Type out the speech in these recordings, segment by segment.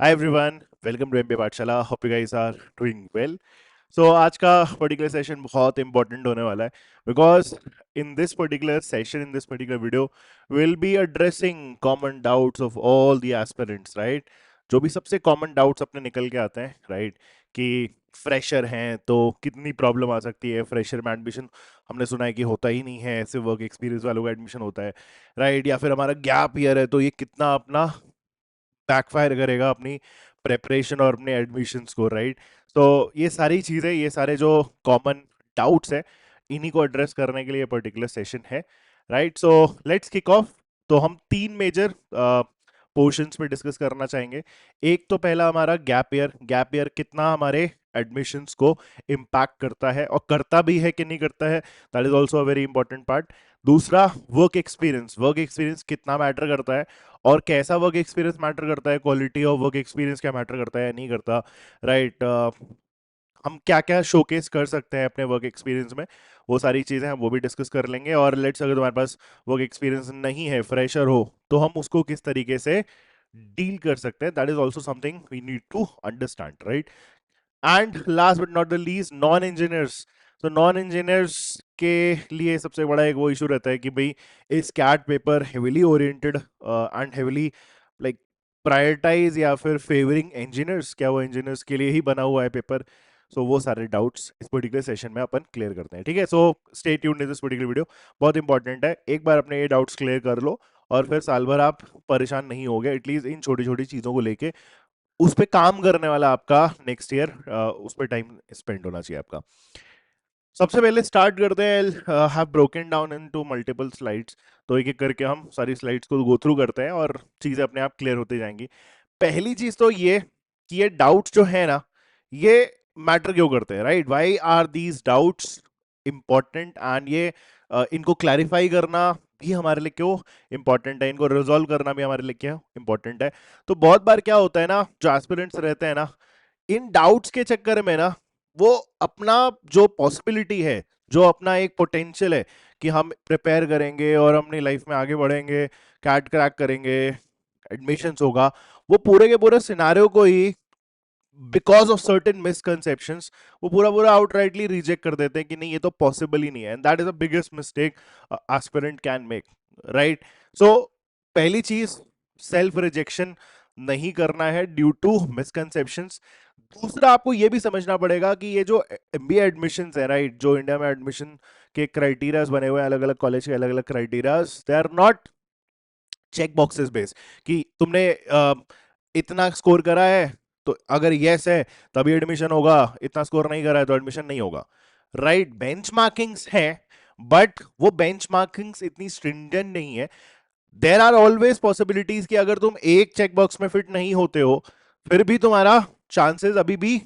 Hi everyone, welcome to MBA पाठशाला. Hope you guys are doing well. So आज का particular session बहुत important होने वाला है because in this particular session, in this particular video, we'll be addressing common doubts of all the aspirants, right? जो भी सबसे common doubts अपने निकल के आते हैं, right? कि फ्रेशर हैं तो कितनी प्रॉब्लम आ सकती है फ्रेशर में एडमिशन. हमने सुना है कि होता ही नहीं है, ऐसे वर्क एक्सपीरियंस वालों का एडमिशन होता है, राइट? या फिर हमारा गैप ईयर है तो ये कितना अपना बैकफायर करेगा अपनी प्रेपरेशन और अपने एडमिशन्स को, राइट? तो ये सारी चीज़ें, ये सारे जो कॉमन डाउट्स हैं, इन्हीं को एड्रेस करने के लिए पर्टिकुलर सेशन है, right? So let's kick off. तो हम तीन मेजर पोर्शंस में डिस्कस करना चाहेंगे. एक तो पहला हमारा गैप ईयर कितना हमारे एडमिशन्स को इम्पैक्ट करता है और करता भी है कि नहीं करता है, that is also a very important part. दूसरा वर्क एक्सपीरियंस कितना मैटर करता है और कैसा वर्क एक्सपीरियंस मैटर करता है, क्वालिटी ऑफ वर्क एक्सपीरियंस क्या मैटर करता है, नहीं करता, राइट? हम क्या क्या शोकेस कर सकते हैं अपने वर्क एक्सपीरियंस में, वो सारी चीज़ें हम वो भी डिस्कस कर लेंगे. और लेट्स अगर तुम्हारे पास वर्क एक्सपीरियंस नहीं है, फ्रेशर हो, तो हम उसको किस तरीके से डील कर सकते हैं, that is also something we need to understand, right? And last but not the least, non engineers. तो नॉन इंजीनियर्स के लिए सबसे बड़ा एक वो इशू रहता है कि भाई इस CAT paper heavily oriented and heavily like prioritize या फिर फेवरिंग इंजीनियर्स, क्या वो इंजीनियर्स के लिए ही बना हुआ है पेपर? सो वो सारे डाउट्स इस पर्टिकुलर सेशन में अपन क्लियर करते हैं, ठीक है? So stay tuned in this particular video, बहुत इंपॉर्टेंट है. एक बार अपने ये डाउट्स क्लियर कर लो और फिर साल भर आप परेशान नहीं होगे, एटलीस्ट इन छोटी छोटी चीज़ों को लेके उस पे काम करने वाला आपका नेक्स्ट ईयर उस पे टाइम स्पेंड होना चाहिए आपका. सबसे पहले स्टार्ट करते हैं, have broken down into multiple slides. तो एक एक करके हम सारी स्लाइड्स को गो थ्रू करते हैं और चीज़ें अपने आप क्लियर होती जाएंगी. पहली चीज़ तो ये कि ये डाउट्स जो है ना, ये मैटर क्यों करते हैं, right? Why are these doubts important? And ये इनको क्लैरिफाई करना भी हमारे लिए क्यों इंपॉर्टेंट है, इनको रिजॉल्व करना भी हमारे लिए क्यों इंपॉर्टेंट है. तो बहुत बार क्या होता है ना, जो एस्पिरेंट्स रहते हैं ना, इन डाउट्स के चक्कर में ना, वो अपना जो पॉसिबिलिटी है, जो अपना एक पोटेंशियल है कि हम प्रिपेयर करेंगे और अपनी लाइफ में आगे बढ़ेंगे, कैट क्रैक करेंगे, एडमिशंस होगा, वो पूरे के पूरे सिनारियो को ही बिकॉज ऑफ सर्टेन मिसकंसेप्शंस वो पूरा पूरा आउटराइटली रिजेक्ट कर देते हैं कि नहीं, ये तो पॉसिबल ही नहीं है. And that is the biggest mistake aspirant can make, right? So पहली चीज, सेल्फ रिजेक्शन नहीं करना है ड्यू टू मिसकंसेप्शंस. दूसरा, आपको ये भी समझना पड़ेगा कि ये जो एमबीए एडमिशंस है, राइट, जो इंडिया में एडमिशन के क्राइटेरियाज बने हुए हैं, अलग अलग कॉलेज के अलग अलग criterias, they are not check boxes based कि तुमने इतना स्कोर करा है तो अगर यस है तभी एडमिशन होगा, इतना स्कोर नहीं करा है तो एडमिशन नहीं होगा, राइट? बेंचमार्किंग्स है, बट वो बेंचमार्किंग्स इतनी स्ट्रिंजेंट नहीं है. देर आर ऑलवेज पॉसिबिलिटीज कि अगर तुम एक चेक बॉक्स में फिट नहीं होते हो, फिर भी तुम्हारा चांसेस अभी भी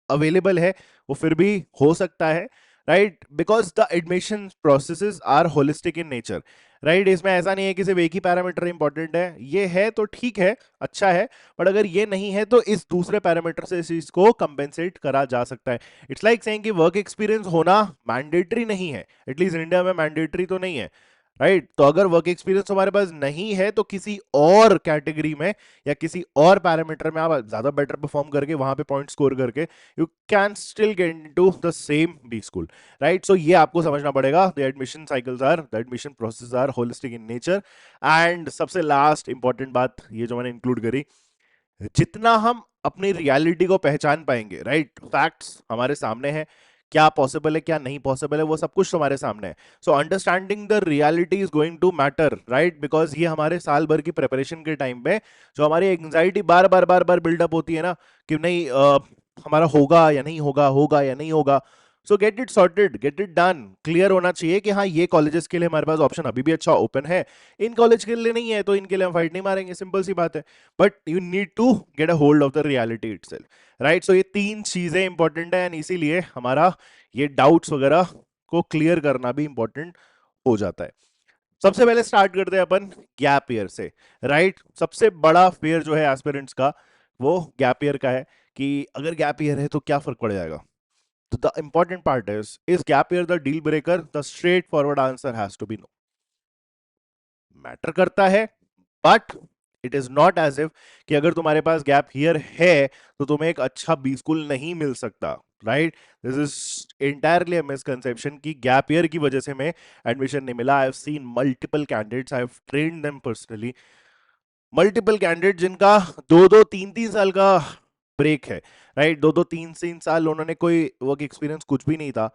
अवेलेबल है, वो फिर भी हो सकता है, right? Because the admission processes are holistic in nature, right? इसमें ऐसा नहीं है कि सिर्फ एक ही पैरामीटर इंपॉर्टेंट है. ये है तो ठीक है, अच्छा है, बट अगर ये नहीं है तो इस दूसरे पैरामीटर से इस चीज को कंपेंसेट करा जा सकता है. इट्स लाइक सेइंग कि वर्क एक्सपीरियंस होना मैंडेटरी नहीं है, एटलीस्ट इंडिया में मैंडेटरी तो नहीं है, राइट? तो अगर वर्क एक्सपीरियंस हमारे पास नहीं है तो किसी और कैटेगरी में या किसी और पैरामीटर में आप ज्यादा बेटर परफॉर्म करके वहां पे पॉइंट स्कोर करके you can still get into the same B school, right? So ये आपको समझना पड़ेगा. The admission cycles are, the admission process are holistic in nature. And सबसे लास्ट इंपॉर्टेंट बात ये जो मैंने इंक्लूड करी, जितना हम अपनी रियलिटी को पहचान पाएंगे, राइट, फैक्ट्स हमारे सामने हैं, क्या पॉसिबल है क्या नहीं पॉसिबल है वो सब कुछ तुम्हारे सामने है. So understanding the reality is going to matter, right? Because ये हमारे साल भर की प्रिपरेशन के टाइम पे जो हमारी एंग्जाइटी बार बार बिल्डअप होती है ना कि नहीं हमारा होगा या नहीं होगा, होगा या नहीं होगा. सो get it sorted, get it done. Clear होना चाहिए कि हाँ, ये कॉलेजेस के लिए हमारे पास ऑप्शन अभी भी अच्छा ओपन है, इन कॉलेज के लिए नहीं है तो इनके लिए हम फाइट नहीं मारेंगे, सिंपल सी बात है. But you need to get a hold of the reality itself, right? So ये तीन चीजें इंपॉर्टेंट है एंड इसीलिए हमारा ये डाउट्स वगैरह को क्लियर करना भी इंपॉर्टेंट हो जाता है. सबसे पहले स्टार्ट करते हैं अपन गैप ईयर से, राइट? सबसे बड़ा फेयर जो है एस्पिरेंट्स का वो गैप ईयर का है कि अगर गैप ईयर है तो क्या फर्क पड़ जाएगा. तो the important part is gap year the deal breaker? The straightforward answer has to be no. Matter करता है, but it is not as if कि अगर तुम्हारे पास गैप ईयर है तो तुम्हें एक अच्छा बी स्कूल नहीं मिल सकता, right? This is entirely a misconception कि गैप ईयर की वजह से मैं एडमिशन नहीं मिला। I have seen multiple candidates, I have trained them personally, multiple candidate जिनका दो दो तीन तीन साल का ब्रेक है, राइट? दो दो तीन तीन साल उन्होंने कोई वर्क एक्सपीरियंस कुछ भी नहीं था,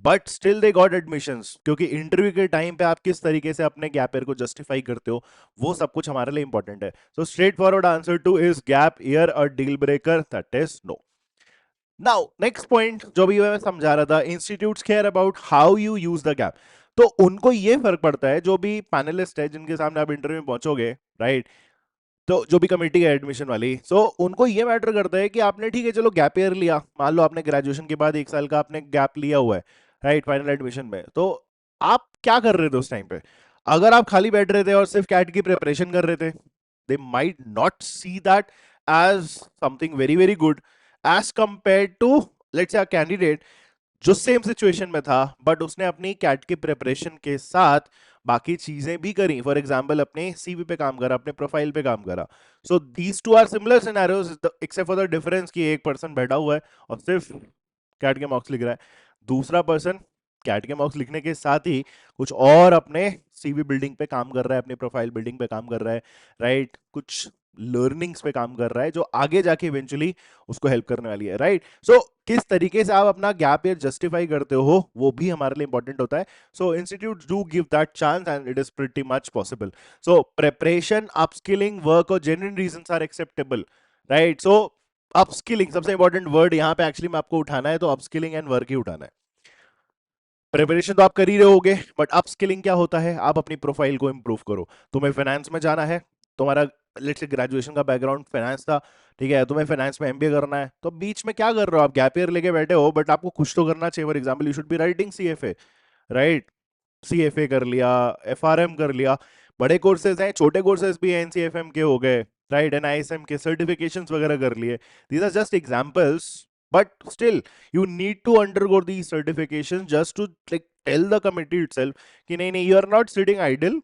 but still they got admissions, क्योंकि इंटरव्यू के टाइम पे आप किस तरीके से अपने गैप ईयर को जस्टिफाई करते हो वो सब कुछ हमारे लिए इंपॉर्टेंट है। So straightforward answer to is gap year a deal breaker? That is no. Now next point जो भी मैं समझा रहा था, institutes care about how you use the gap. तो उनको ये फर्क पड़ता है, जो भी पैनलिस्ट है जिनके सामने आप इंटरव्यू में पहुंचोगे, राइट? तो जो भी कमेटी है एडमिशन वाली, सो उनको ये मैटर करता है कि आपने, ठीक है चलो गैप ईयर लिया, मान लो आपने ग्रेजुएशन के बाद एक साल का आपने गैप लिया हुआ है, राइट, फाइनल एडमिशन में, तो आप क्या कर रहे थे उस टाइम पे? अगर आप खाली बैठ रहे थे और सिर्फ कैट की प्रिपरेशन कर रहे थे, they might not see that as something very very good as compare to let's say a candidate जो सेम सिचुएशन में था बट उसने अपनी कैट की प्रिपरेशन के साथ बाकी चीजें भी करी, फॉर एग्जांपल अपने सीवी पे काम करा, अपने प्रोफाइल पे काम करा। So these two are similar scenarios except for the difference कि एक पर्सन बैठा हुआ है और सिर्फ कैट के मार्क्स लिख रहा है, दूसरा पर्सन कैट के मार्क्स लिखने के साथ ही कुछ और अपने सीवी बिल्डिंग पे काम कर रहा है, अपने प्रोफाइल बिल्डिंग पे काम कर रहा है, राइट? कुछ लर्निंग्स पे काम कर रहा है जो आगे जाके इवेंचुअली उसको हेल्प करने वाली है, राइट? सो किस तरीके से आप अपना गैप ईयर जस्टिफाई करते हो वो भी हमारे लिए इंपॉर्टेंट होता है। So institute do give that chance and it is pretty much possible. So preparation, upskilling, work और genuine reasons are acceptable, right? So upskilling सबसे इंपॉर्टेंट वर्ड यहाँ पे एक्चुअली में आपको उठाना है, तो अपस्किलिंग एंड वर्क ही उठाना है। प्रिपरेशन तो आप कर ही रहे होगे, बट अपस्किलिंग क्या होता है? आप अपनी प्रोफाइल को इंप्रूव करो। तुम्हें फाइनेंस में जाना है, तुम्हारा लेट्स से ग्रेजुएशन का बैकग्राउंड फाइनेंस था, ठीक है, तुम्हें फाइनेंस में एमबीए करना है, तो बीच में क्या कर रहे हो आप? गैप ईयर लेके बैठे हो, बट आपको कुछ तो करना चाहिए। For example you should be writing CFA, right? CFA कर लिया, एफआरएम कर लिया, बड़े कोर्सेज हैं, छोटे कोर्सेज भी हैं, एनसीएफएम के हो गए, राइट, एनआईएसएम के सर्टिफिकेशंस वगैरह कर लिए। These are just examples, but still you need to undergo these certifications just to like tell the committee itself कि नहीं नहीं, you are not sitting idle,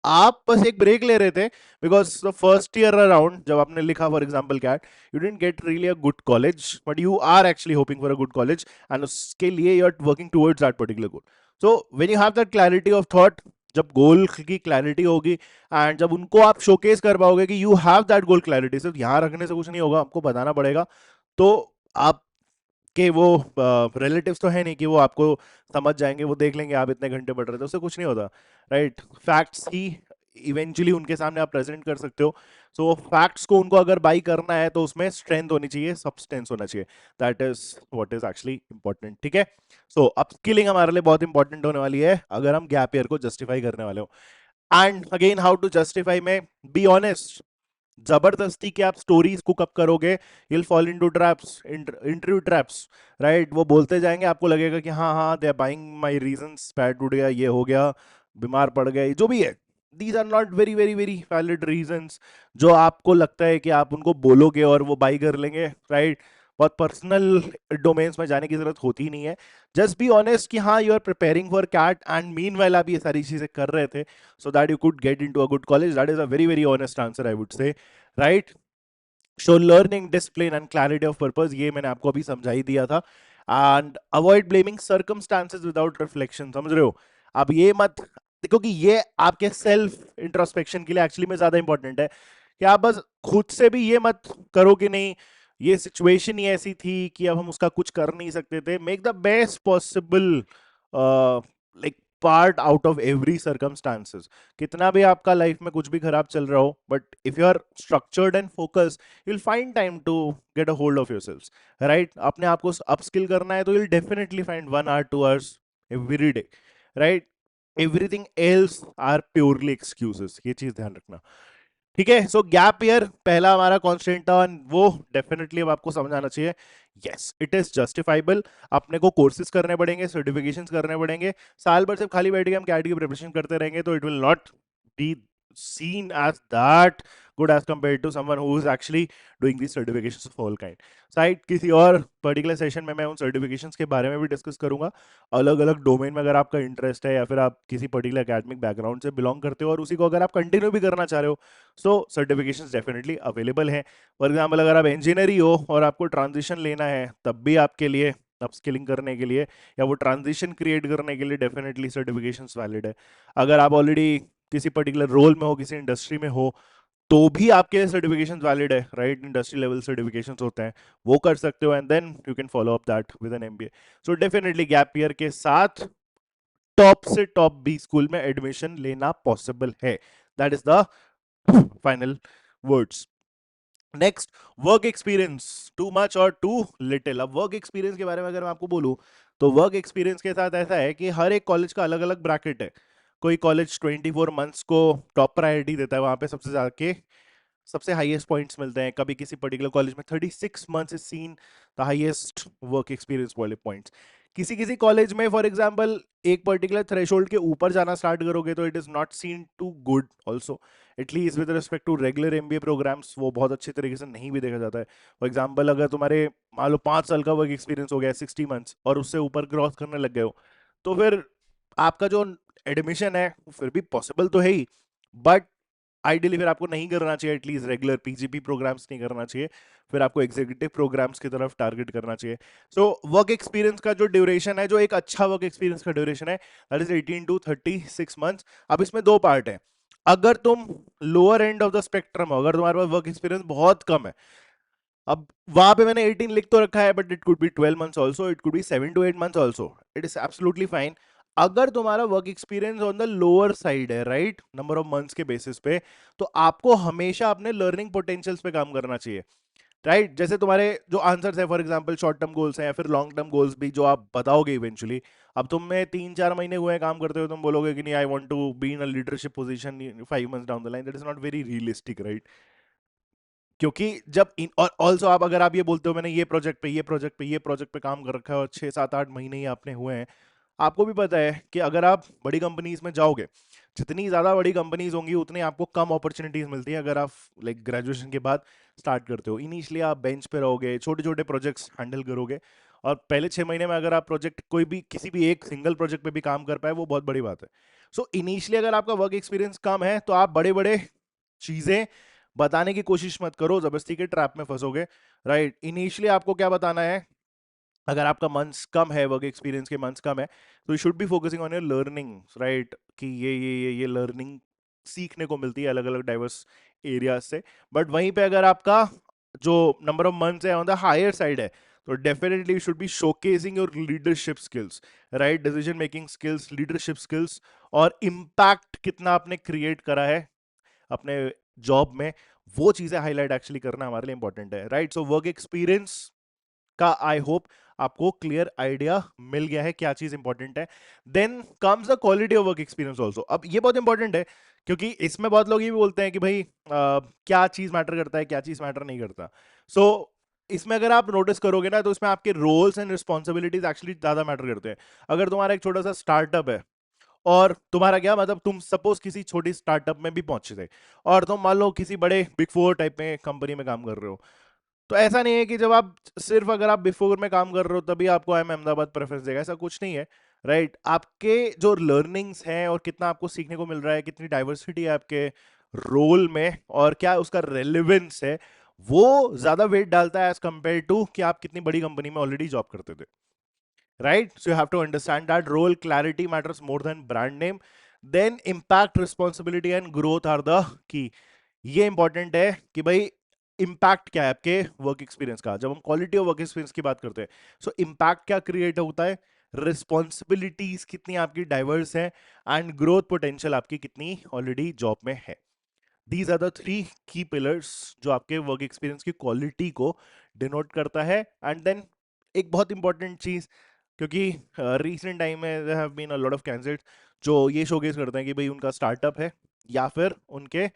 आप बस एक ब्रेक ले रहे थे because the first year around जब आपने लिखा for example CAT, you didn't get really a good college, but you are actually hoping for a good college and उसके लिए you are working towards that particular goal. So when you have that clarity of thought, जब goal की clarity होगी and जब उनको आप showcase कर पाओगे कि you have that goal clarity, सिर्फ यहाँ रखने से कुछ नहीं होगा, आपको बताना पड़ेगा, तो आप कि वो रिलेटिव्स तो है नहीं कि वो आपको समझ जाएंगे, वो देख लेंगे आप इतने घंटे पढ़ रहे थे, उससे कुछ नहीं होता, राइट? फैक्ट्स ही इवेंचुअली उनके सामने आप प्रेजेंट कर सकते हो। सो फैक्ट्स को उनको अगर बाई करना है तो उसमें स्ट्रेंथ होनी चाहिए, सब्सटेंस होना चाहिए, that is what is actually important, ठीक है? सो अपस्किलिंग हमारे लिए बहुत इंपॉर्टेंट होने वाली है अगर हम गैप ईयर को जस्टिफाई करने वाले हो। And again how to justify में, बी ऑनेस्ट, जबरदस्ती के आप स्टोरीज कुक अप करोगे, you'll fall into traps, interview traps, right? वो बोलते जाएंगे, आपको लगेगा कि हाँ हाँ they are buying my reasons, पैर टूट गया, ये हो गया, बीमार पड़ गए, जो भी है, these are not very very very valid reasons जो आपको लगता है कि आप उनको बोलोगे और वो बाई कर लेंगे, राइट? बहुत पर्सनल डोमेन्स में जाने की जरूरत होती ही नहीं है। जस्ट बी ऑनेस्ट कि हाँ you are preparing for CAT and meanwhile आप ये सारी चीजें कर रहे थे so that you could get into a good college. That is a very very honest answer I would say, right? Show learning, discipline and clarity of purpose, ये मैंने आपको अभी समझा ही दिया था। And avoid blaming circumstances without reflection, समझ रहे हो? अब ये मत, क्योंकि ये आपके सेल्फ इंट्रोस्पेक्शन के लिए एक्चुअली में ज्यादा इंपॉर्टेंट है कि आप बस खुद से भी ये मत करो कि नहीं ये सिचुएशन ही ऐसी थी कि अब हम उसका कुछ कर नहीं सकते थे। Make the best possible like part out of every circumstances. कितना भी आपका लाइफ में कुछ भी खराब चल रहा हो, but if you are structured and focus, you will find time to get a hold of yourselves, right? अपने आप को अपस्किल करना है तो you will definitely find 1 or 2 hours every day, right? Everything else are purely excuses, ये चीज ध्यान रखना, ठीक है? सो गैप ईयर पहला हमारा कॉन्स्टेंट था and वो डेफिनेटली अब आपको समझ आना चाहिए, यस इट इज जस्टिफाइबल। अपने को कोर्सेज करने पड़ेंगे, सर्टिफिकेशंस करने पड़ेंगे, साल भर सिर्फ खाली बैठ के हम कैट की प्रिपरेशन करते रहेंगे तो it will not be seen as that good as compared to someone who is actually doing these certifications of all kind. Side किसी और पर्टिकुलर सेशन में मैं उन सर्टिफिकेशंस के बारे में भी डिस्कस करूंगा, अलग अलग डोमेन में अगर आपका इंटरेस्ट है या फिर आप किसी पर्टिकुलर एकेडमिक बैकग्राउंड से बिलोंग करते हो और उसी को अगर आप कंटिन्यू भी करना चाह रहे हो, सो सर्टिफिकेशंस डेफिनेटली अवेलेबल हैं. फॉर एग्जाम्पल अगर आप इंजीनियर ही हो और आपको ट्रांजिशन लेना है, तब भी आपके लिए अपस्किलिंग करने के लिए या वो ट्रांजिशन क्रिएट करने के लिए डेफिनेटली सर्टिफिकेशंस वैलिड है. अगर आप ऑलरेडी किसी पर्टिकुलर रोल में हो, किसी इंडस्ट्री में हो, तो भी आपके लिए सर्टिफिकेशंस वैलिड है, राइट? इंडस्ट्री लेवल सर्टिफिकेशंस होते हैं, वो कर सकते हो and then you can follow up that with an MBA. So definitely gap year के साथ टॉप से टॉप बी स्कूल में एडमिशन लेना पॉसिबल है. That is the final words. Next, work experience, too much और टू लिटिल. अब work experience के बारे में अगर मैं आपको बोलूं, तो वर्क एक्सपीरियंस के साथ ऐसा है कि हर एक कॉलेज का अलग अलग ब्रैकेट है. कोई कॉलेज 24 मंथ्स को टॉप प्रायोरिटी देता है, वहां पे सबसे ज्यादा के सबसे हाईएस्ट पॉइंट्स मिलते हैं. कभी किसी पर्टिकुलर कॉलेज में 36 months is seen the highest work experience वाले पॉइंट्स. किसी किसी कॉलेज में फॉर एग्जांपल एक पर्टिकुलर थ्रेशोल्ड के ऊपर जाना स्टार्ट करोगे तो it is not seen to good also, at least with respect to regular MBA programs. वो बहुत अच्छे तरीके से नहीं भी देखा जाता है. फॉर एग्जांपल अगर तुम्हारे मान लो 5 साल का वर्क एक्सपीरियंस हो गया 60 मंथ्स और उससे ऊपर क्रॉस करने लग गए हो, तो फिर आपका जो एडमिशन है वो फिर भी पॉसिबल तो है ही, बट आइडियली फिर आपको नहीं करना चाहिए, एटलीस्ट रेगुलर पीजीपी प्रोग्राम्स नहीं करना चाहिए, फिर आपको एग्जीक्यूटिव प्रोग्राम्स की तरफ टारगेट करना चाहिए. सो वर्क एक्सपीरियंस का जो ड्यूरेशन है, जो एक अच्छा वर्क एक्सपीरियंस का ड्यूरेशन है, दैट इज 18 to 36 मंथ्स. अब इसमें दो पार्ट है. अगर तुम lower end of the spectrum हो, अगर तुम्हारे पास वर्क एक्सपीरियंस बहुत कम है, अब वहां पे मैंने 18 लिख तो रखा है, but it could B 12 months also, it could B 7 to 8 months also, it is absolutely fine. अगर तुम्हारा work experience on the lower side है, राइट, नंबर ऑफ मंथ्स के बेसिस पे, तो आपको हमेशा अपने लर्निंग पोटेंशियल्स पे काम करना चाहिए, राइट? जैसे तुम्हारे जो आंसर्स है, for example short term goals हैं या फिर लॉन्ग टर्म गोल्स भी जो आप बताओगे इवेंचुअली. अब तुम में 3-4 महीने हुए हैं काम करते हो, तुम बोलोगे कि नहीं, I want to be in a leadership position 5 months down the line. That is not very realistic, right? क्योंकि जब इन और ऑल्सो आप अगर आप ये बोलते हो मैंने ये प्रोजेक्ट पे ये प्रोजेक्ट पे ये प्रोजेक्ट पे काम कर रखा है और 6-7-8 महीने ही आपने हुए हैं, आपको भी पता है कि अगर आप बड़ी कंपनीज में जाओगे, जितनी ज़्यादा बड़ी कंपनीज होंगी उतनी आपको कम अपॉर्चुनिटीज मिलती है अगर आप लाइक ग्रेजुएशन के बाद स्टार्ट करते हो. इनिशियली आप बेंच पे रहोगे, छोटे छोटे प्रोजेक्ट्स हैंडल करोगे, और पहले 6 महीने में अगर आप प्रोजेक्ट कोई भी किसी भी एक सिंगल प्रोजेक्ट पे भी काम कर पाए, वो बहुत बड़ी बात है. सो इनिशियली अगर आपका वर्क एक्सपीरियंस कम है तो आप बड़े बड़े चीज़ें बताने की कोशिश मत करो, जबरदस्ती के ट्रैप में फंसोगे, राइट? इनिशियली आपको क्या बताना है, अगर आपका मंथ्स कम है, वर्क एक्सपीरियंस के मंथ्स कम है, तो you should be focusing on your learning, right? कि ये लर्निंग सीखने को मिलती है अलग अलग डाइवर्स एरियाज से. बट वहीं पे अगर आपका जो नंबर ऑफ मंथ्स है ऑन द हायर साइड है, तो definitely you should be showcasing your leadership skills, right? Decision making skills, leadership skills, और इम्पैक्ट कितना आपने क्रिएट करा है अपने जॉब में, वो चीजें हाईलाइट एक्चुअली करना हमारे लिए इंपॉर्टेंट है, राइट? सो वर्क एक्सपीरियंस का आई होप आपको क्लियर आइडिया मिल गया है क्या चीज इंपॉर्टेंट है. Then comes the quality of work experience also. अब ये बहुत इंपॉर्टेंट है क्योंकि इसमें बहुत लोग ये भी बोलते हैं कि भाई क्या चीज मैटर करता है, क्या चीज मैटर नहीं करता. सो इसमें अगर आप नोटिस करोगे ना, तो इसमें आपके रोल्स एंड रिस्पॉन्सिबिलिटीज एक्चुअली ज्यादा मैटर करते हैं. अगर तुम्हारा एक छोटा सा स्टार्टअप है और तुम्हारा क्या मतलब, तुम सपोज किसी छोटी स्टार्टअप में भी पहुंचे थे और तुम मान लो किसी बड़े बिग फोर टाइप में कंपनी में काम कर रहे हो, तो ऐसा नहीं है कि जब आप सिर्फ अगर आप बिग फोर में काम कर रहे हो तभी आपको आई एम अहमदाबाद प्रेफरेंस देगा, ऐसा कुछ नहीं है, राइट? आपके जो लर्निंग्स हैं और कितना आपको सीखने को मिल रहा है, कितनी डाइवर्सिटी है आपके रोल में और क्या उसका रेलिवेंस है, वो ज्यादा वेट डालता है एज कंपेयर टू कि आप कितनी बड़ी कंपनी में ऑलरेडी जॉब करते थे, right? So you have to understand that role clarity matters more than brand name. Then impact, responsibility and growth are the key. ये इंपॉर्टेंट है कि भाई इम्पैक्ट क्या है आपके वर्क एक्सपीरियंस का. जब हम क्वालिटी ऑफ वर्क एक्सपीरियंस की बात करते हैं, सो इम्पैक्ट क्या क्रिएट होता है, रिस्पॉन्सिबिलिटीज कितनी आपकी डाइवर्स है, एंड ग्रोथ पोटेंशियल आपकी कितनी ऑलरेडी जॉब में है. दीज आर द 3 की पिलर्स जो आपके वर्क एक्सपीरियंस की क्वालिटी को डिनोट करता है. एंड देन एक बहुत इंपॉर्टेंट चीज, क्योंकि रिसेंट टाइम में there have been a lot of candidates जो ये शोकेस करते हैं कि भाई उनका स्टार्टअप है या फिर उनके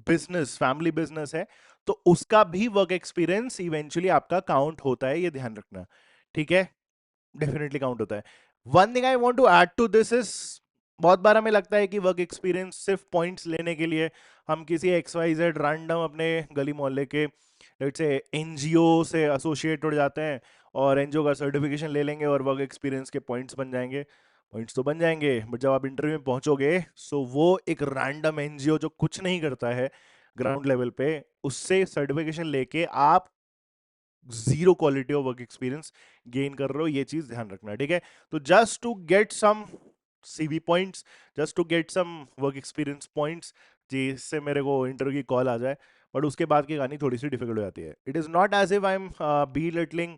बिजनेस, फैमिली बिजनेस है, तो उसका भी वर्क एक्सपीरियंस इवेंचुअली आपका काउंट होता है, ये ध्यान रखना, ठीक है? डेफिनेटली काउंट होता है. One thing I want to add to this is बहुत बार हमें लगता है कि वर्क एक्सपीरियंस सिर्फ पॉइंट्स लेने के लिए हम किसी एक्स वाई जेड रैंडम अपने गली मोहल्ले के लेट्स से एनजीओ से एसोसिएट हो जाते हैं और एनजीओ का सर्टिफिकेशन ले लेंगे और वर्क एक्सपीरियंस के पॉइंट्स बन जाएंगे। पॉइंट्स तो बन जाएंगे बट जब आप इंटरव्यू में पहुंचोगे सो वो एक रैंडम एनजीओ जो कुछ नहीं करता है ग्राउंड लेवल पे, उससे सर्टिफिकेशन लेके आप zero quality of work experience gain कर रहे हो। ये चीज ध्यान रखना है, ठीक है। तो just to get some CV points, just to get some work experience points, जिससे मेरे को इंटरव्यू की कॉल आ जाए, बट उसके बाद की कहानी थोड़ी सी डिफिकल्ट हो जाती है। It is not as if I am belittling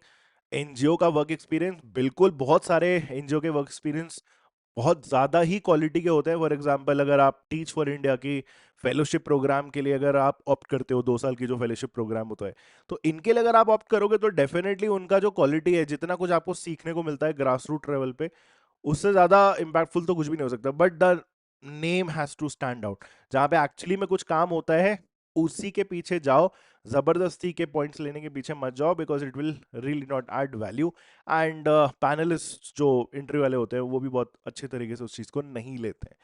NGO का वर्क एक्सपीरियंस। बिल्कुल बहुत सारे एनजीओ के वर्क एक्सपीरियंस बहुत ज़्यादा ही क्वालिटी के होते हैं। फॉर एग्जांपल अगर आप टीच फॉर इंडिया की फेलोशिप प्रोग्राम के लिए अगर आप ऑप्ट करते हो, 2 साल की जो फेलोशिप प्रोग्राम होता है, तो इनके लिए अगर आप ऑप्ट करोगे तो डेफिनेटली उनका जो क्वालिटी है, जितना कुछ आपको सीखने को मिलता है ग्रास रूट लेवल पे, उससे ज़्यादा इम्पैक्टफुल तो कुछ भी नहीं हो सकता। But the name has to stand out. जहाँ पे एक्चुअली में कुछ काम होता है उसी के पीछे जाओ, जबरदस्ती के पॉइंट्स लेने के पीछे मत जाओ, because it will really not add value. And panelist जो इंटरव्यू वाले होते हैं वो भी बहुत अच्छे तरीके से उस चीज को नहीं लेते हैं।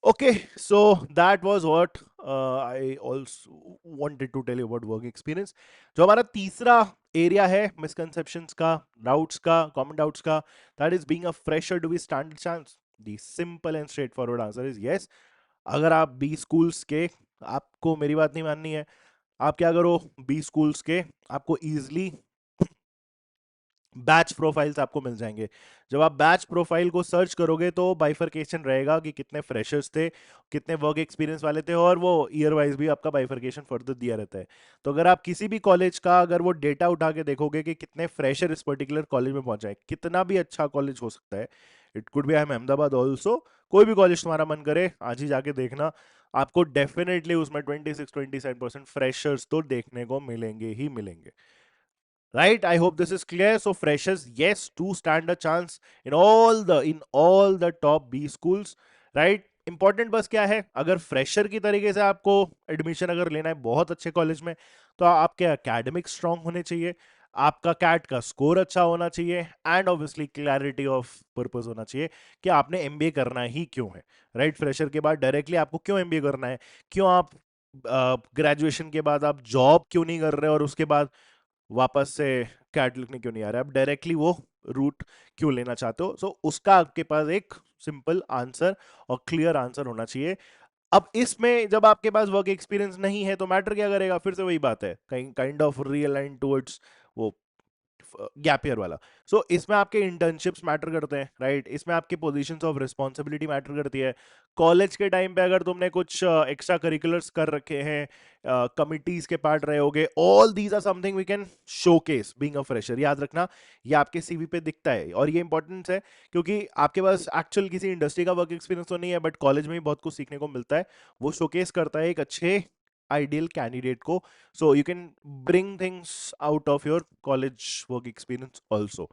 Okay, so that was what I also wanted to tell you about work experience. जो हमारा तीसरा एरिया है मिसकंसेप्शंस का, डाउट्स का, कॉमन डाउट्स का, that is being a fresher do we stand a chance. The simple and straightforward answer is yes. अगर आप B schools के, आपको मेरी बात नहीं माननी है, आप क्या करो, बी स्कूल्स के आपको इजिली बैच प्रोफाइल्स आपको मिल जाएंगे। जब आप बैच प्रोफाइल को सर्च करोगे तो बाइफरकेशन रहेगा कि कितने फ्रेशर्स थे, कितने वर्क एक्सपीरियंस वाले थे, और वो ईयर वाइज भी आपका बाइफरकेशन फर्दर दिया रहता है। तो अगर आप किसी भी कॉलेज का अगर वो डेटा उठा के देखोगे कि कितने फ्रेशर इस पर्टिकुलर कॉलेज में पहुंचा है, कितना भी अच्छा कॉलेज हो सकता है, it could be I M Ahmedabad also, कोई भी कॉलेज तुम्हारा मन करे आज ही जाके देखना, आपको डेफिनेटली उसमें 26-27% फ्रेशर्स तो देखने को मिलेंगे ही मिलेंगे। Right, I hope this is clear. So freshers, yes, do stand a chance in all the top B schools, right? Important बस क्या है, अगर फ्रेशर की तरीके से आपको एडमिशन अगर लेना है बहुत अच्छे कॉलेज में, तो आपके एकेडमिक स्ट्रांग होने चाहिए, आपका कैट का स्कोर अच्छा होना चाहिए, and obviously clarity of purpose होना चाहिए कि आपने एमबीए करना ही क्यों है। राइट, फ्रेशर के बाद डायरेक्टली आपको क्यों एमबीए करना है, क्यों आप ग्रेजुएशन के बाद आप जॉब क्यों नहीं कर रहे और उसके बाद वापस से कैट लिखने क्यों नहीं आ रहा है, आप डायरेक्टली वो रूट क्यों लेना चाहते हो। सो उसका आपके पास एक सिंपल आंसर और क्लियर आंसर होना चाहिए। अब इसमें जब आपके पास वर्क एक्सपीरियंस नहीं है तो मैटर क्या करेगा, फिर से वही बात है, काइंड ऑफ रियलाइन टुवर्ड्स वो गैप ईयर वाला। सो इसमें आपके इंटर्नशिप्स मैटर करते हैं, राइट, इसमें आपके पोजीशंस ऑफ रिस्पॉन्सिबिलिटी मैटर करती है। कॉलेज के टाइम पे अगर तुमने कुछ एक्स्ट्रा करिकुलर्स कर रखे हैं, कमिटीज के पार्ट रहे होगे, all these are something we can showcase being a fresher. याद रखना, ये आपके सीवी पे दिखता है और ये इंपॉर्टेंट है क्योंकि आपके पास एक्चुअल किसी इंडस्ट्री का वर्क एक्सपीरियंस तो नहीं है, बट कॉलेज में भी बहुत कुछ सीखने को मिलता है। वो शोकेस करता है एक अच्छे ideal candidate को, so you can bring things out of your college work experience also,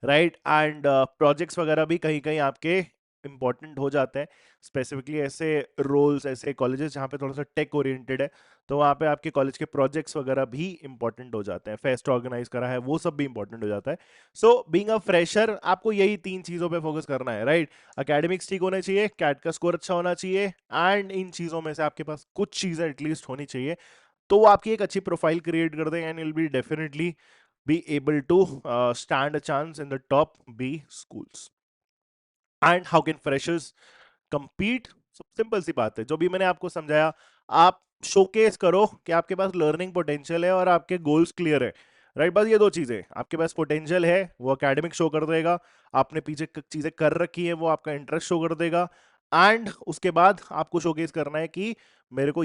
right? And projects वगैरह भी कहीं कहीं आपके इंपॉर्टेंट हो जाते हैं, स्पेसिफिकली ऐसे रोल्स, ऐसे कॉलेजेस जहाँ पे थोड़ा सा टेक ओरिएंटेड है, तो वहाँ पे आपके कॉलेज के प्रोजेक्ट्स वगैरह भी इंपॉर्टेंट हो जाते हैं, फेस्ट ऑर्गेनाइज करा है वो सब भी इंपॉर्टेंट हो जाता है। सो बीइंग अ फ्रेशर आपको यही 3 चीज़ों पे फोकस करना है, राइट? एकेडमिक्स ठीक होने चाहिए, कैट का स्कोर अच्छा होना चाहिए, एंड इन चीज़ों में से आपके पास कुछ चीज़ें एटलीस्ट होनी चाहिए, तो वो आपकी एक अच्छी प्रोफाइल क्रिएट कर देंगे and will be definitely be able to stand a chance in the top B schools. And how can freshers compete? सब सिंपल सी बात है, जो भी मैंने आपको समझाया, आप शोकेस करो कि आपके पास लर्निंग पोटेंशियल है और आपके गोल्स क्लियर है, राइट? बस ये 2 चीजें, आपके पास पोटेंशियल है वो एकेडमिक शो कर देगा, आपने पीछे चीजें कर रखी है वो आपका इंटरेस्ट शो कर देगा, एंड उसके बाद आपको शोकेस करना है कि मेरे को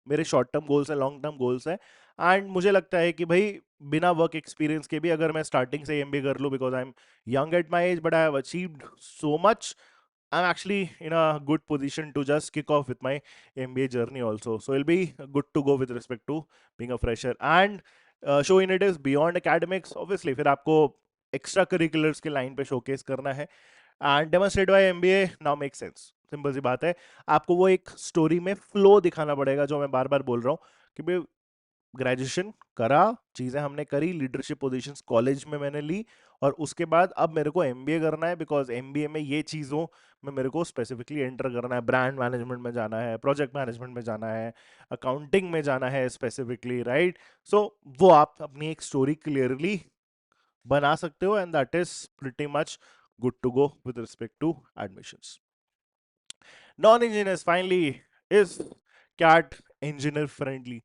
मेरे शॉर्ट टर्म गोल्स है, लॉन्ग टर्म गोल्स है। एंड मुझे लगता है कि भाई बिना वर्क एक्सपीरियंस के भी अगर मैं स्टार्टिंग से एमबीए कर लूं, because I am young at my age but I have achieved so much, I'm actually in a good position to just kick off with my MBA journey also. So it'll be good to go with respect to being a fresher and showing it is beyond academics. Obviously, फिर आपको extra curriculars के line पे showcase करना है and demonstrate by MBA now makes sense. Simple सी बात है, आपको वो एक स्टोरी में फ्लो दिखाना पड़ेगा, जो मैं बार बार बोल रहा हूँ कि भाई ग्रेजुएशन करा, चीज़ें हमने करी, लीडरशिप पोजीशंस कॉलेज में मैंने ली, और उसके बाद अब मेरे को एमबीए करना है, बिकॉज एमबीए में ये चीज़ों में मेरे को स्पेसिफिकली एंटर करना है। ब्रांड मैनेजमेंट में जाना है, प्रोजेक्ट मैनेजमेंट में जाना है, अकाउंटिंग में जाना है स्पेसिफिकली, राइट? सो वो आप अपनी एक स्टोरी क्लियरली बना सकते हो, and that is pretty much good to go with respect to admissions. Non-engineers finally, is CAT engineer friendly?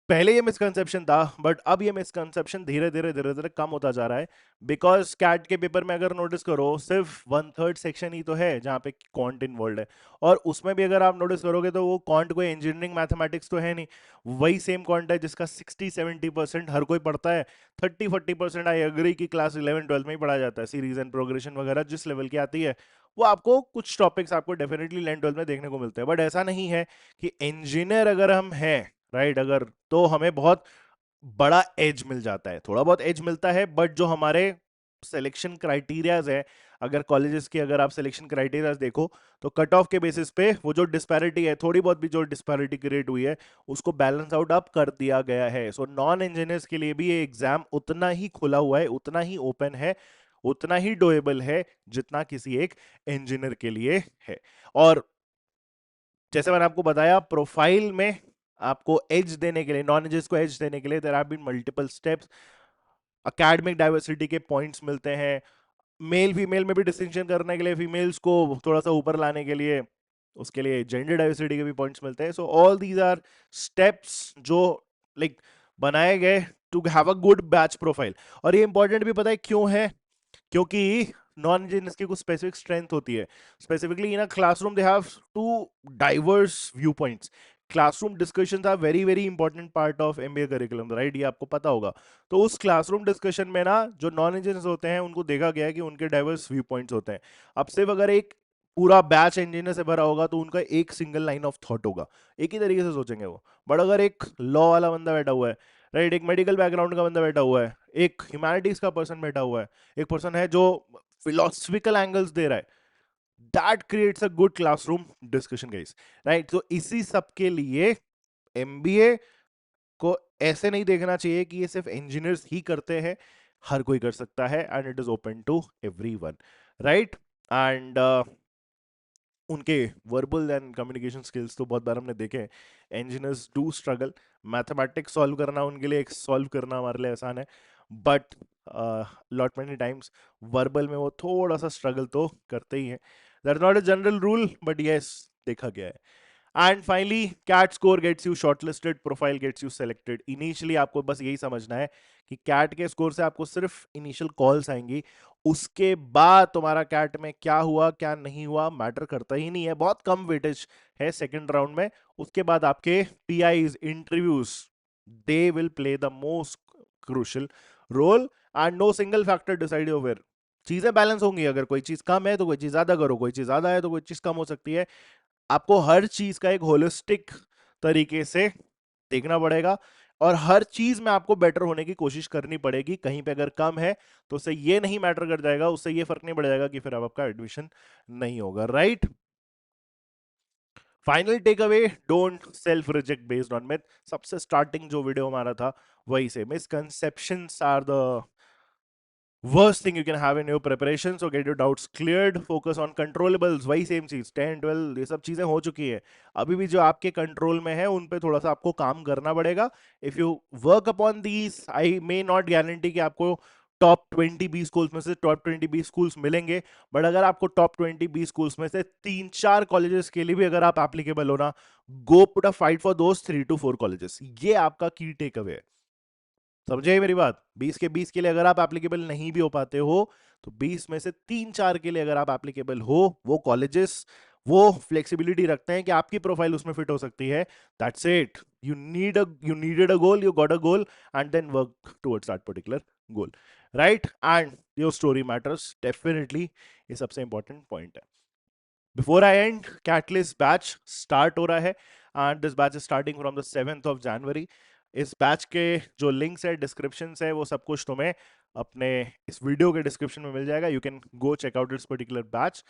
पहले ये मिसकंसेप्शन था, बट अब ये मिसकंसेप्शन धीरे धीरे कम होता जा रहा है, बिकॉज कैट के पेपर में अगर नोटिस करो सिर्फ 1/3 सेक्शन ही तो है जहाँ पे क्वांट इन्वॉल्व है, और उसमें भी अगर आप नोटिस करोगे तो वो क्वांट कोई इंजीनियरिंग मैथमेटिक्स तो है नहीं, वही सेम क्वांट है जिसका 60-70% हर कोई पढ़ता है। 30-40% आई एग्री कि क्लास 11-12 में ही पढ़ा जाता है, सीरीज एंड प्रोग्रेशन वगैरह जिस लेवल की आती है वो आपको कुछ टॉपिक्स आपको डेफिनेटली 11-12 में देखने को मिलते हैं, बट ऐसा नहीं है कि इंजीनियर अगर हम हैं, राइट, अगर तो हमें बहुत बड़ा एज मिल जाता है। थोड़ा बहुत एज मिलता है, बट जो हमारे सिलेक्शन क्राइटेरियाज है, अगर कॉलेजेस के अगर आप सिलेक्शन क्राइटेरियाज देखो तो कट ऑफ के बेसिस पे वो जो डिस्पैरिटी है, थोड़ी बहुत भी जो डिस्पैरिटी क्रिएट हुई है, उसको बैलेंस आउट अप कर दिया गया है। सो नॉन इंजीनियर्स के लिए भी ये एग्जाम उतना ही खुला हुआ है, उतना ही ओपन है, उतना ही डोएबल है जितना किसी एक इंजीनियर के लिए है। और जैसे मैंने आपको बताया, प्रोफाइल में आपको एज देने के लिए, नॉन एजेस को एज देने के लिए there have been multiple steps. Academic diversity के पॉइंट्स मिलते हैं, मेल फीमेल में भी डिस्टिंक्शन करने के लिए, फीमेल्स को थोड़ा सा ऊपर लाने के लिए, उसके लिए जेंडर डाइवर्सिटी के भी पॉइंट्स मिलते हैं। So all these are steps जो लाइक बनाए गए to have a good batch profile. और ये इंपॉर्टेंट भी पता है क्यों है, क्योंकि नॉन इंजीनियर्स की कुछ स्पेसिफिक स्ट्रेंथ होती है। Specifically in a classroom they have two diverse view points. Classroom discussions are very very important part of MBA curriculum, right? ये आपको पता होगा। तो उस क्लासरूम डिस्कशन में ना जो नॉन इंजीनियर्स होते हैं उनको देखा गया है कि उनके डाइवर्स व्यू पॉइंट्स होते हैं। अब सिर्फ अगर एक पूरा बैच इंजीनियर से भरा होगा तो उनका एक सिंगल लाइन ऑफ थॉट होगा, एक ही तरीके से सोचेंगे वो। बट अगर एक लॉ वाला बंदा बैठा हुआ है, राइट, एक मेडिकल बैकग्राउंड का बंदा बैठा हुआ है, एक ह्यूमैनिटीज का पर्सन बैठा हुआ है, एक पर्सन है जो फिलोसफिकल एंगल्स दे रहा है, that creates a good classroom discussion guys, right? तो इसी सब के लिए एमबीए को ऐसे नहीं देखना चाहिए कि ये सिर्फ इंजीनियर्स ही करते हैं, हर कोई कर सकता है, and it is open to everyone, right? And उनके वर्बल एंड कम्युनिकेशन स्किल्स तो बहुत बार हमने देखे हैं। Engineers do struggle, mathematics solve करना उनके लिए सॉल्व करना हमारे लिए आसान है, but lot many times verbal में वो थोड़ा सा स्ट्रगल तो करते ही हैं। That not a general rule, but yes, देखा गया है। And finally CAT score gets you shortlisted, profile gets you selected. Initially आपको बस यही समझना है कि कैट के स्कोर से आपको सिर्फ इनिशियल कॉल्स आएंगी, उसके बाद तुम्हारा कैट में क्या हुआ क्या नहीं हुआ मैटर करता ही नहीं है, बहुत कम वेटेज है सेकंड राउंड में। उसके बाद आपके PIs interviews, they will play the most crucial role, and no single factor decide over. चीजें बैलेंस होंगी, अगर कोई चीज कम है तो कोई चीज ज्यादा करो, कोई चीज ज्यादा है तो कोई चीज कम हो सकती है। आपको हर चीज का एक होलिस्टिक तरीके से देखना पड़ेगा, और हर चीज में आपको बेटर होने की कोशिश करनी पड़ेगी। कहीं पे अगर कम है तो उससे ये नहीं मैटर कर जाएगा, उससे ये फर्क नहीं पड़ जाएगा कि फिर अब आपका एडमिशन नहीं होगा, right? Final take away, don't self reject based on myth. सबसे स्टार्टिंग जो वीडियो हमारा था वही से, misconceptions are the worst thing you can have in your preparation, so get your doubts cleared, focus on controllables। वही same चीज 10 12 ये सब चीजें हो चुकी है, अभी भी जो आपके कंट्रोल में है उन पे थोड़ा सा आपको काम करना पड़ेगा। If you work upon these, I may not guarantee कि आपको टॉप 20 बी स्कूल्स में से टॉप 20 बी स्कूल्स मिलेंगे, बट अगर आपको टॉप 20 बी स्कूल्स में से 3-4 कॉलेजेस के लिए भी अगर आप एप्लीकेबल हो ना, go put a fight for those 3 to 4 colleges. ये आपका की टेक अवे है, समझे मेरी बात? 20 के 20 के लिए अगर आप एप्लीकेबल नहीं भी हो पाते हो तो 20 में से 3-4 के लिए अगर आप एप्लीकेबल हो, वो कॉलेजेस वो फ्लेक्सिबिलिटी रखते हैं कि आपकी प्रोफाइल उसमें फिट हो सकती है। That's it, you needed a goal, you got a goal, and then work towards that particular goal, right? And your story matters definitely, ये सबसे इंपॉर्टेंट पॉइंट है। Before I end, Catalyst batch start हो रहा है, and this batch is starting from the 7th of January। इस batch के जो links है, डिस्क्रिप्शन है, वो सब कुछ तुम्हें अपने इस वीडियो के डिस्क्रिप्शन में मिल जाएगा। You can go check out this particular batch,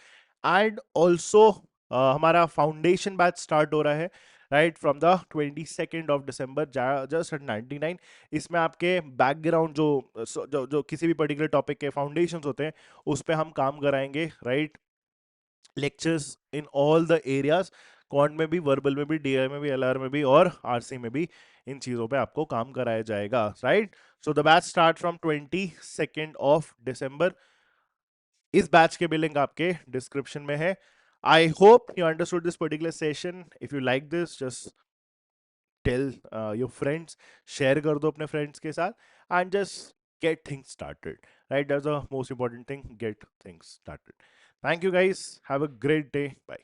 and also हमारा फाउंडेशन बैच स्टार्ट हो रहा है, right, from the 22 December just 99। इसमें आपके बैकग्राउंड जो किसी भी पर्टिकुलर टॉपिक के फाउंडेशंस होते हैं उस पे हम काम कराएंगे, right. Lectures in all the areas, quant में भी, वर्बल में भी, डीआई में भी, एलआर में भी और आरसी में भी, इन चीजों पे आपको काम कराया जाएगा, right. So the batch start from 22 December. इस बैच के भी लिंक आपके डिस्क्रिप्शन में है। I hope you understood this particular session. If you like this, just tell your friends, share कर दो अपने फ्रेंड्स के साथ, and just get things started, right? That's the most important thing, get things started. Thank you guys, have a great day, bye.